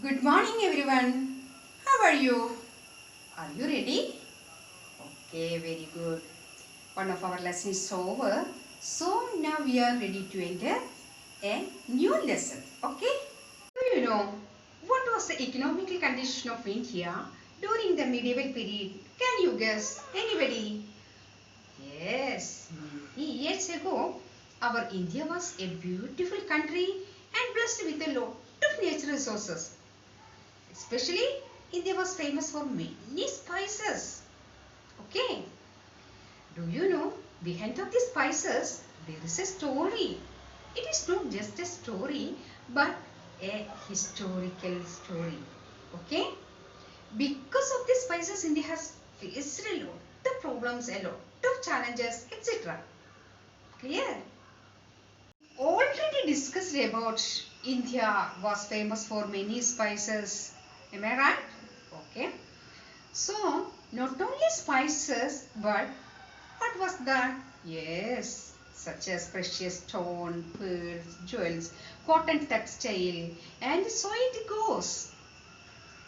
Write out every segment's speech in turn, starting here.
Good morning everyone. How are you? Are you ready? Okay, very good. One of our lessons is over. So now we are ready to enter a new lesson. Okay? Do you know what was the economical condition of India during the medieval period? Can you guess? Anybody? Yes, many years ago, our India was a beautiful country and blessed with a lot of natural resources. Especially, India was famous for many spices. Okay, do you know behind of these spices there is a story. It is not just a story but a historical story. Okay, because of these spices India has faced a lot of problems, a lot of challenges, etc. Clear? Already discussed about India was famous for many spices. Am I right? Okay. So, not only spices, but what was that? Yes, such as precious stone, pearls, jewels, cotton textile, and so it goes.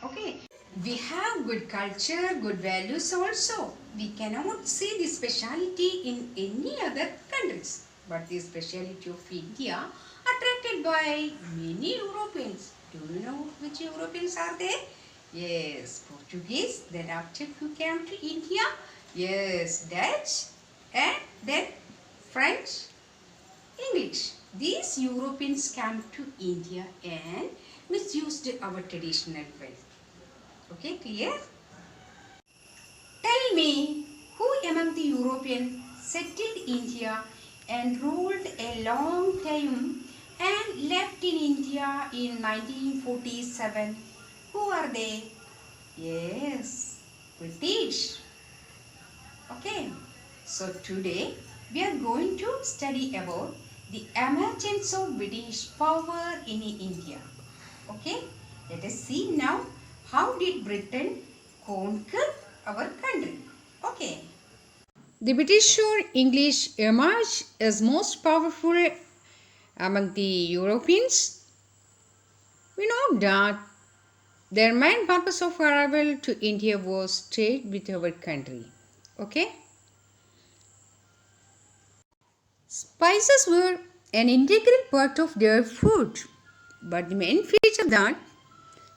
Okay. We have good culture, good values also. We cannot see the speciality in any other countries. But the speciality of India attracted by many Europeans. Do you know which Europeans are there? Yes, Portuguese. Then after who came to India? Yes, Dutch. And then French, English. These Europeans came to India and misused our traditional wealth. Okay, clear? Tell me, who among the Europeans settled India and ruled a long time and left in India in 1947? Who are they? Yes, British. Okay, so today we are going to study about the emergence of British power in India. Okay, let us see now how did Britain conquer our country. Okay. The British or English emerged as most powerful among the Europeans. We know that their main purpose of arrival to India was trade with our country. Okay. Spices were an integral part of their food. But the main feature that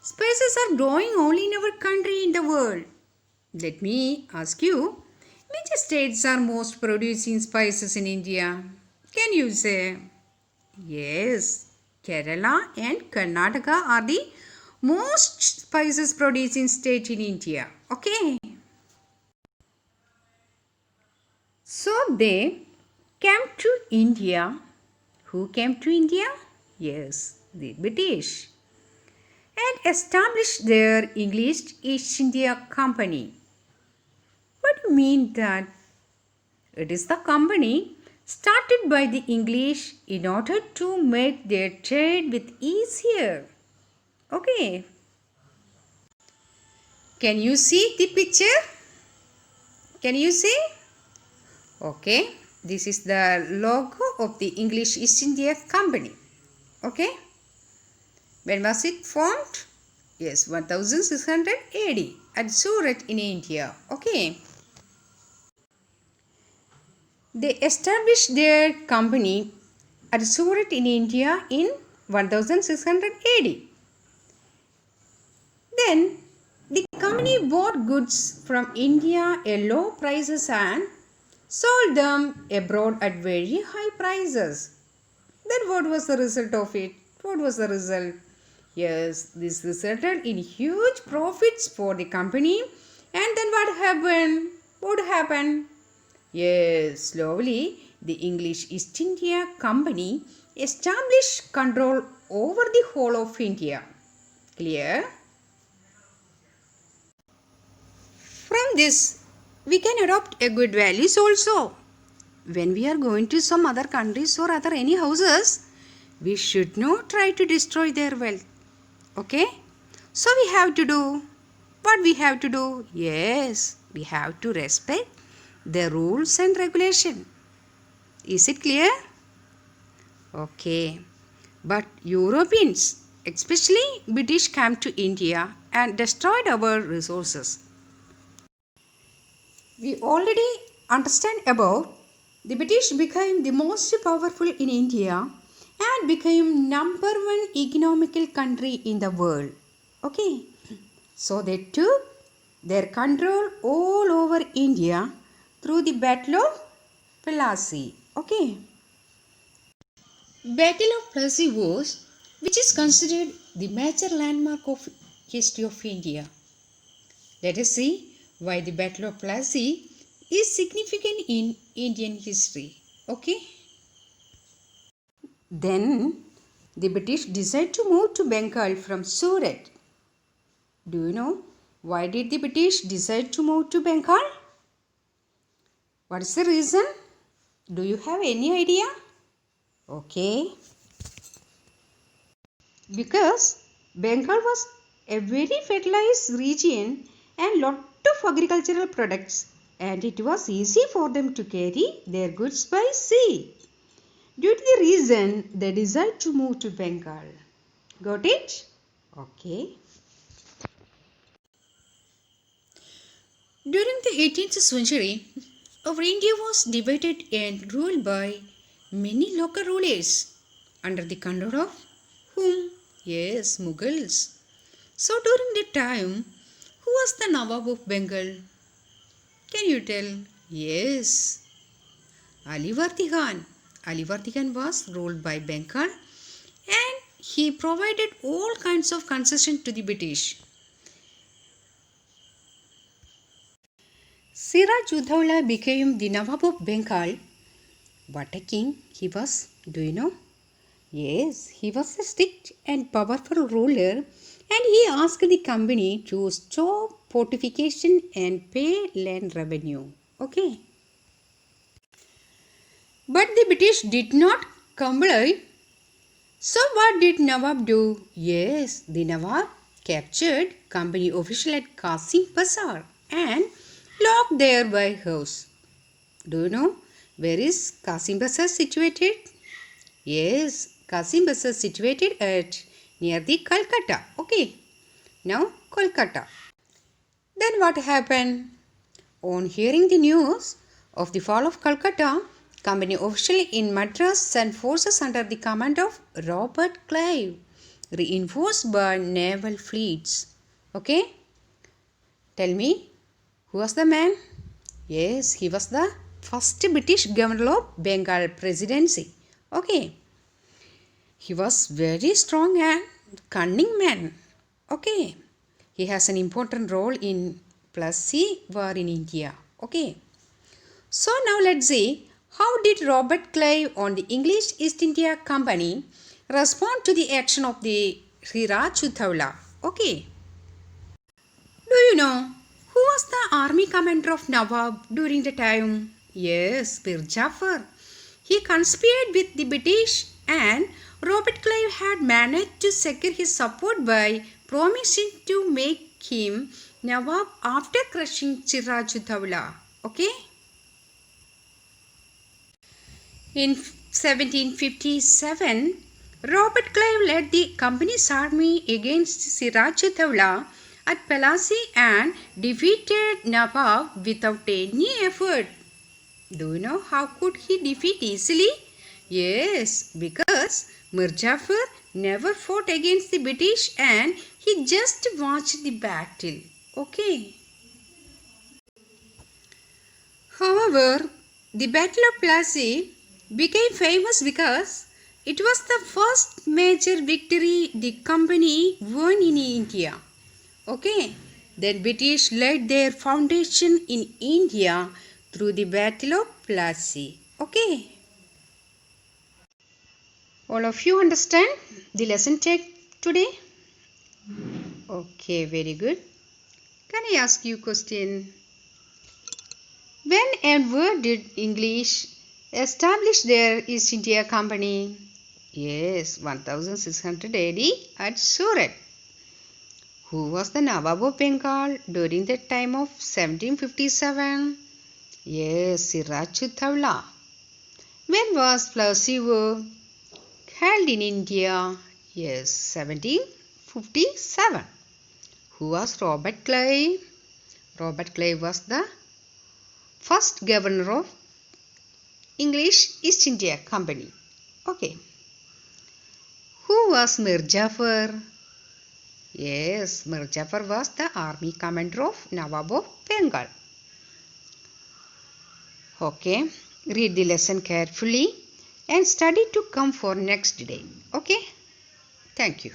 spices are growing only in our country in the world. Let me ask you, which states are most producing spices in India? Can you say? Yes, Kerala and Karnataka are the most spices producing state in India. Okay. So they came to India. Who came to India? Yes, the British. And established their English East India Company. What do you mean that? It is the company started by the English in order to make their trade with easier. Okay. Can you see the picture? Can you see? Okay. This is the logo of the English East India Company. Okay. When was it formed? Yes, 1600 AD at Surat in India. Okay. They established their company at Surat in India in 1600 AD. Then the company bought goods from India at low prices and sold them abroad at very high prices. Then what was the result of it? What was the result? Yes, this resulted in huge profits for the company. And then what happened? What happened? Yes, slowly the English East India Company established control over the whole of India. Clear? From this, we can adopt a good values also. When we are going to some other countries or other any houses, we should not try to destroy their wealth. Okay? So we have to do what we have to do. Yes, we have to respect the rules and regulation. Is it clear? Okay. But Europeans especially British came to India and destroyed our resources. We already understand about the British became the most powerful in India and became number one economical country in the world. Okay, so they took their control all over India through the Battle of Plassey. Okay, Battle of Plassey was, which is considered the major landmark of history of India. Let us see why the Battle of Plassey is significant in Indian history. Okay. Then the British decided to move to Bengal from Surat. Do you know why did the British decide to move to Bengal? What is the reason? Do you have any idea? Okay. Because Bengal was a very fertilized region and lot of agricultural products, and it was easy for them to carry their goods by sea. Due to the reason they decided to move to Bengal. Got it? Okay. During the 18th century, our India was divided and ruled by many local rulers under the control of whom? Yes, Mughals. So during that time, who was the Nawab of Bengal? Can you tell? Yes, Alivardi Khan. Alivardi Khan was ruled by Bengal and he provided all kinds of concession to the British. Siraj Uddaula became the Nawab of Bengal. What a king he was, do you know? Yes, he was a strict and powerful ruler and he asked the company to stop fortification and pay land revenue. Okay. But the British did not comply. So what did Nawab do? Yes, the Nawab captured company official at Qasim Bazaar and locked their warehouse. Do you know where is Qasim Bazaar situated? Yes, Qasim Bazaar situated at near the Calcutta. Okay, now Kolkata. Then what happened? On hearing the news of the fall of Calcutta, company official in Madras sent forces under the command of Robert Clive, reinforced by naval fleets. Okay, tell me, who was the man? Yes, he was the first British governor of Bengal presidency. Okay, he was very strong and cunning man. Okay, he has an important role in Plassey war in India. Okay. So now let's see how did Robert Clive on the English East India Company respond to the action of the Siraj Uddaula. Okay. Do you know who was the army commander of Nawab during the time? Yes, Mir Jafar. He conspired with the British and Robert Clive had managed to secure his support by promising to make him Nawab after crushing Siraj Uddaula. Okay. In 1757, Robert Clive led the company's army against Siraj Uddaula at Plassey and defeated Nawab without any effort. Do you know how could he defeat easily? Yes, because Mir Jafar never fought against the British and he just watched the battle. Okay. However, the Battle of Plassey became famous because it was the first major victory the company won in India. Okay, then British laid their foundation in India through the Battle of Plassey. Okay. All of you understand the lesson take today? Okay, very good. Can I ask you a question? When and where did English establish their East India Company? Yes, 1600 AD at Surat. Who was the Nawab of Bengal during the time of 1757? Yes, Siraj When was Plassey War held in India? Yes, 1757. Who was Robert Clive? Robert Clive was the first governor of English East India Company. Okay. Who was Mir Jafar? Yes, Mir Jafar was the army commander of Nawab of Bengal. Okay, read the lesson carefully and study to come for next day. Okay, thank you.